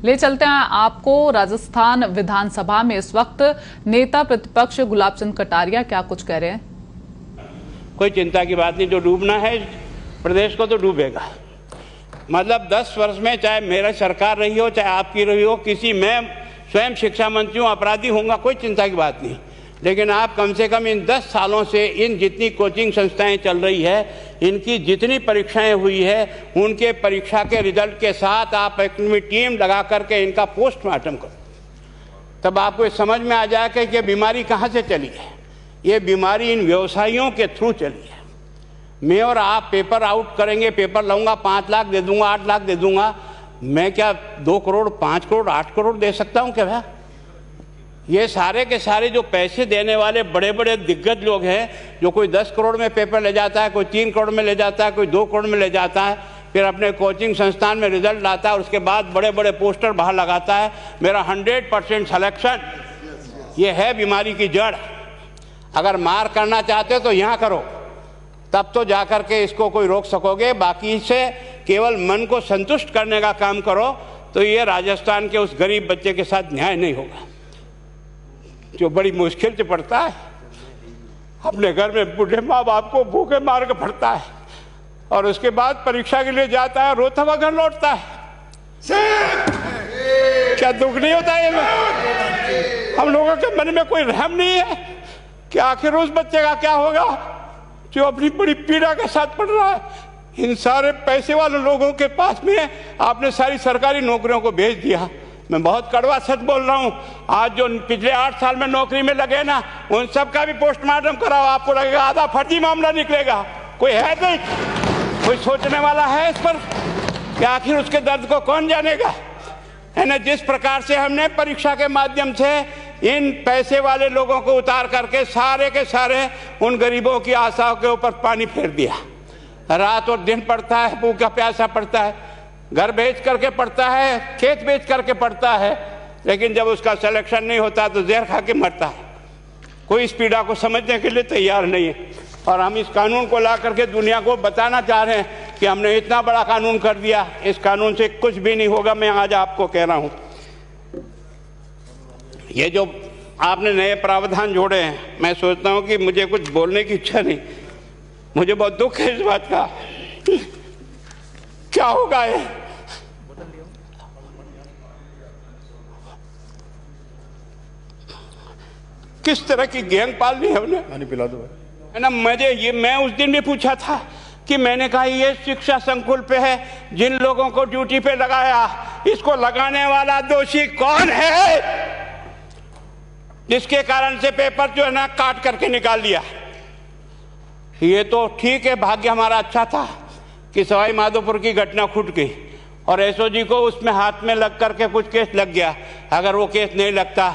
ले चलते हैं आपको राजस्थान विधानसभा में इस वक्त नेता प्रतिपक्ष गुलाब चंद कटारिया क्या कुछ कह रहे हैं। कोई चिंता की बात नहीं, जो डूबना है प्रदेश को तो डूबेगा। मतलब 10 वर्ष में चाहे मेरा सरकार रही हो चाहे आपकी रही हो, किसी मैं स्वयं शिक्षा मंत्री हूँ, अपराधी होऊंगा, कोई चिंता की बात नहीं। लेकिन आप कम से कम इन 10 सालों से इन जितनी कोचिंग संस्थाएं चल रही है, इनकी जितनी परीक्षाएं हुई है, उनके परीक्षा के रिजल्ट के साथ आप एक टीम लगा करके इनका पोस्टमार्टम करो, तब आपको समझ में आ जाएगा कि ये बीमारी कहाँ से चली है। ये बीमारी इन व्यवसायियों के थ्रू चली है। मैं और आप पेपर आउट करेंगे, पेपर लाऊंगा, 5 लाख दे दूंगा, 8 लाख दे दूंगा, मैं क्या 2 करोड़ 5 करोड़ 8 करोड़ दे सकता हूँ क्या भैया? ये सारे के सारे जो पैसे देने वाले बड़े बड़े दिग्गज लोग हैं, जो कोई 10 करोड़ में पेपर ले जाता है, कोई 3 करोड़ में ले जाता है, कोई 2 करोड़ में ले जाता है, फिर अपने कोचिंग संस्थान में रिजल्ट लाता है और उसके बाद बड़े बड़े पोस्टर बाहर लगाता है, मेरा 100% सिलेक्शन। ये है बीमारी की जड़। अगर मार करना चाहते हो तो यहाँ करो, तब तो जाकर के इसको कोई रोक सकोगे। बाकी से केवल मन को संतुष्ट करने का काम करो तो ये राजस्थान के उस गरीब बच्चे के साथ न्याय नहीं होगा, जो बड़ी मुश्किल से पढ़ता है, अपने घर में बूढ़े माँ बाप को भूखे मार के पढ़ता है और उसके बाद परीक्षा के लिए जाता है, रोता हुआ घर लौटता है। क्या दुख नहीं होता है? हम लोगों के मन में कोई रहम नहीं है कि आखिर उस बच्चे का क्या होगा जो अपनी बड़ी पीड़ा के साथ पढ़ रहा है। इन सारे पैसे वाले लोगों के पास में आपने सारी सरकारी नौकरियों को भेज दिया। मैं बहुत कड़वा सच बोल रहा हूं। आज जो पिछले 8 साल में नौकरी में लगे ना, उन सब का भी पोस्टमार्टम कराओ, आपको लगेगा आधा फर्जी मामला निकलेगा। कोई है नहीं, कोई सोचने वाला है इस पर कि आखिर उसके दर्द को कौन जानेगा, है ना। जिस प्रकार से हमने परीक्षा के माध्यम से इन पैसे वाले लोगों को उतार करके सारे के सारे उन गरीबों की आशाओं के ऊपर पानी फेर दिया। रात और दिन पढ़ता है, भूखा प्यासा पढ़ता है, घर बेच करके पढ़ता है, खेत बेच करके पढ़ता है, लेकिन जब उसका सिलेक्शन नहीं होता तो जहर खा के मरता है। कोई इस पीड़ा को समझने के लिए तैयार नहीं है। और हम इस कानून को ला करके दुनिया को बताना चाह रहे हैं कि हमने इतना बड़ा कानून कर दिया, इस कानून से कुछ भी नहीं होगा। मैं आज आपको कह रहा हूँ, ये जो आपने नए प्रावधान जोड़े हैं, मैं सोचता हूँ कि मुझे कुछ बोलने की इच्छा नहीं, मुझे बहुत दुख है इस बात का। क्या होगा ये? किस तरह की गैंग पालनी है उन्हें? पानी पिला दो, है ना। मैं उस दिन भी पूछा था कि मैंने कहा ये शिक्षा संकुल पे है, जिन लोगों को ड्यूटी पे लगाया, इसको लगाने वाला दोषी कौन है, जिसके कारण से पेपर जो है ना काट करके निकाल दिया। ये तो ठीक है, भाग्य हमारा अच्छा था कि सवाई माधोपुर की घटना फूट गई और एसओजी को उसमें हाथ में लग करके कुछ केस लग गया। अगर वो केस नहीं लगता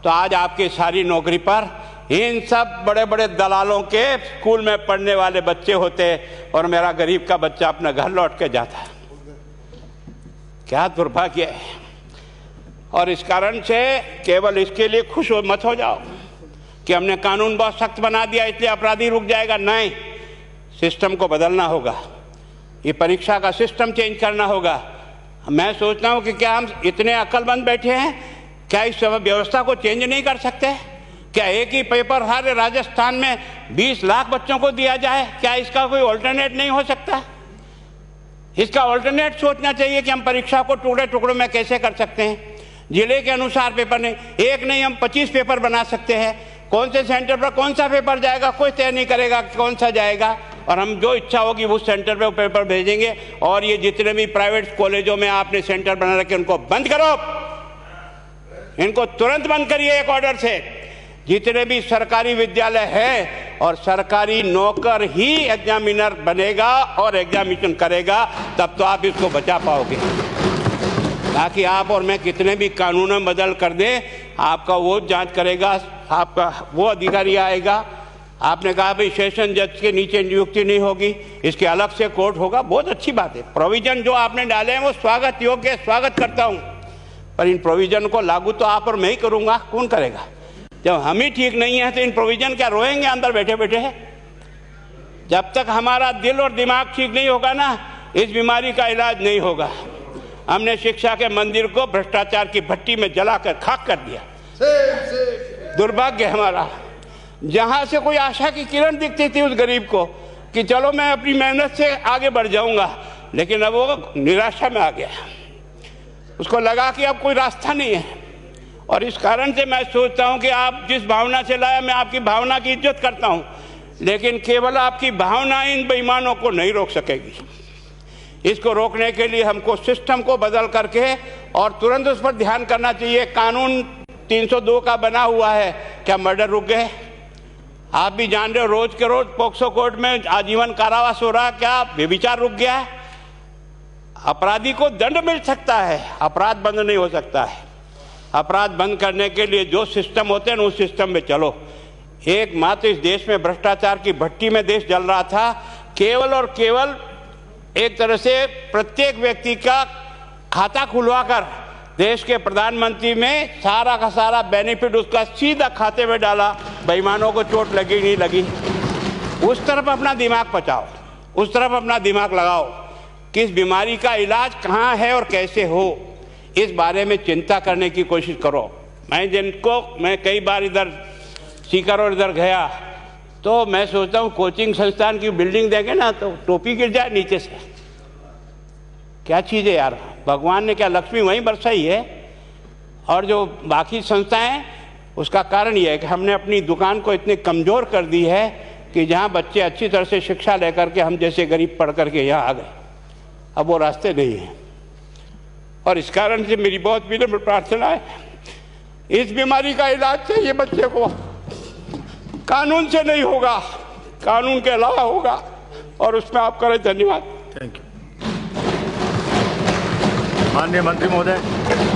तो आज आपकी सारी नौकरी पर इन सब बड़े बड़े दलालों के स्कूल में पढ़ने वाले बच्चे होते और मेरा गरीब का बच्चा अपना घर लौट के जाता। क्या दुर्भाग्य है। और इस कारण से केवल इसके लिए खुश मत हो जाओ कि हमने कानून बहुत सख्त बना दिया इसलिए अपराधी रुक जाएगा। नहीं, सिस्टम को बदलना होगा, ये परीक्षा का सिस्टम चेंज करना होगा। मैं सोचता हूँ कि क्या हम इतने अक्लमंद बैठे हैं, क्या इस व्यवस्था को चेंज नहीं कर सकते? क्या एक ही पेपर हर राजस्थान में 20 लाख बच्चों को दिया जाए? क्या इसका कोई ऑल्टरनेट नहीं हो सकता? इसका ऑल्टरनेट सोचना चाहिए कि हम परीक्षा को टुकड़े टुकड़ों में कैसे कर सकते हैं। जिले के अनुसार पेपर नहीं, एक नहीं हम 25 पेपर बना सकते हैं। कौन से सेंटर पर कौन सा पेपर जाएगा कोई तय नहीं करेगा कौन सा जाएगा, और हम जो इच्छा होगी उस सेंटर पे वो पेपर भेजेंगे। और ये जितने भी प्राइवेट कॉलेजों में आपने सेंटर बना रखे उनको बंद करो, इनको तुरंत बंद करिए एक ऑर्डर से। जितने भी सरकारी विद्यालय है और सरकारी नौकर ही एग्जामिनर बनेगा और एग्जामिनेशन करेगा, तब तो आप इसको बचा पाओगे। ताकि आप और मैं कितने भी कानून बदल कर दें, आपका वो जांच करेगा, आपका वो अधिकारी आएगा। आपने कहा भाई सेशन जज के नीचे नियुक्ति नहीं होगी, इसके अलग से कोर्ट होगा, बहुत अच्छी बात है। प्रोविजन जो आपने डाले हैं वो स्वागत योग्य, स्वागत करता हूं, पर इन प्रोविजन को लागू तो आप और मैं ही करूंगा, कौन करेगा? जब हम ही ठीक नहीं है तो इन प्रोविजन क्या रोएंगे अंदर बैठे बैठे? जब तक हमारा दिल और दिमाग ठीक नहीं होगा ना, इस बीमारी का इलाज नहीं होगा। हमने शिक्षा के मंदिर को भ्रष्टाचार की भट्टी में जलाकर खाक कर दिया। दुर्भाग्य हमारा, जहां से कोई आशा की किरण दिखती थी उस गरीब को कि चलो मैं अपनी मेहनत से आगे बढ़ जाऊंगा, लेकिन अब वो निराशा में आ गया। उसको लगा कि अब कोई रास्ता नहीं है। और इस कारण से मैं सोचता हूं कि आप जिस भावना से लाया, मैं आपकी भावना की इज्जत करता हूं, लेकिन केवल आपकी भावना इन बेईमानों को नहीं रोक सकेगी। इसको रोकने के लिए हमको सिस्टम को बदल करके और तुरंत उस पर ध्यान करना चाहिए। कानून 302 का बना हुआ है, क्या मर्डर रुक गए? आप भी जान रहे हो, रोज के रोज पोक्सो कोर्ट में आजीवन कारावास हो रहा, क्या व्यभिचार रुक गया है? अपराधी को दंड मिल सकता है, अपराध बंद नहीं हो सकता है। अपराध बंद करने के लिए जो सिस्टम होते हैं उस सिस्टम में चलो। एकमात्र इस देश में भ्रष्टाचार की भट्टी में देश जल रहा था। केवल और केवल एक तरह से प्रत्येक व्यक्ति का खाता खुलवाकर देश के प्रधानमंत्री में सारा का सारा बेनिफिट उसका सीधा खाते में डाला। बेईमानों को चोट लगी नहीं लगी, उस तरफ अपना दिमाग बचाओ, उस तरफ अपना दिमाग लगाओ। किस बीमारी का इलाज कहाँ है और कैसे हो, इस बारे में चिंता करने की कोशिश करो। मैं कई बार इधर सीकर और इधर गया तो मैं सोचता हूँ कोचिंग संस्थान की बिल्डिंग देंगे ना तो टोपी गिर जाए नीचे से। क्या चीज़ है यार, भगवान ने क्या लक्ष्मी वहीं बरसाई है? और जो बाकी संस्थाएं, उसका कारण यह है कि हमने अपनी दुकान को इतनी कमज़ोर कर दी है कि जहाँ बच्चे अच्छी तरह से शिक्षा लेकर के हम जैसे गरीब पढ़ करके यहाँ आ गए, अब वो रास्ते नहीं हैं। और इस कारण से मेरी बहुत विनम्र प्रार्थना है, इस बीमारी का इलाज चाहिए बच्चे को, कानून से नहीं होगा, कानून के अलावा होगा। और उसमें आप करें। धन्यवाद। Thank you. माननीय मंत्री महोदय।